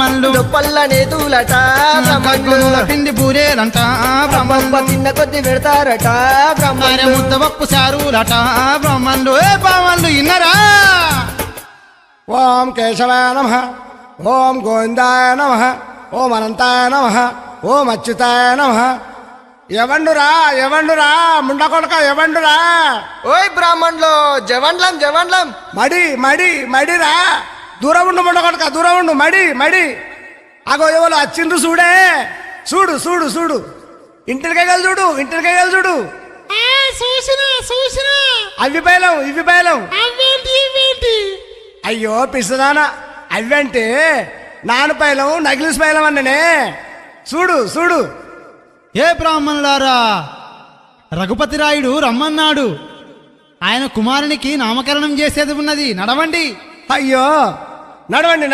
బ్రాహ్మణులు పల్లనే దూలట కడుపుల పిండి పూరేలంట బ్రాహ్మణులు తిన్న కొద్ది పెడతారట మరి ముద్దపప్పు చారులట బ్రాహ్మణులు బ్రాహ్మణులు ఇన్నరా ఓం కేశవాయ నమః ఓం గోవిందాయ నమః ఓం అనంతాయ నమః ఓం అచ్యుతాయ నమః. ఎవండురా ముండ కొడక ఎవండురా? ఓయ్ బ్రాహ్మణులు జవండ్లం మడిరా దూరం ఉండు ముండ కొడక దూరం ఉండు మడి అగో ఎవరు వచ్చిండ్రు చూడు ఇంటికైగలు చూడు అవి బయలం అయ్యో పిసదానా అవంటే నానపైలం నగిలిసి పైలం అన్ననే చూడు ఏ బ్రాహ్మణులారా, రఘుపతి రాయుడు రమ్మన్నాడు. ఆయన కుమారునికి నామకరణం చేసేది ఉన్నది, నడవండి. అయ్యో నడవండి.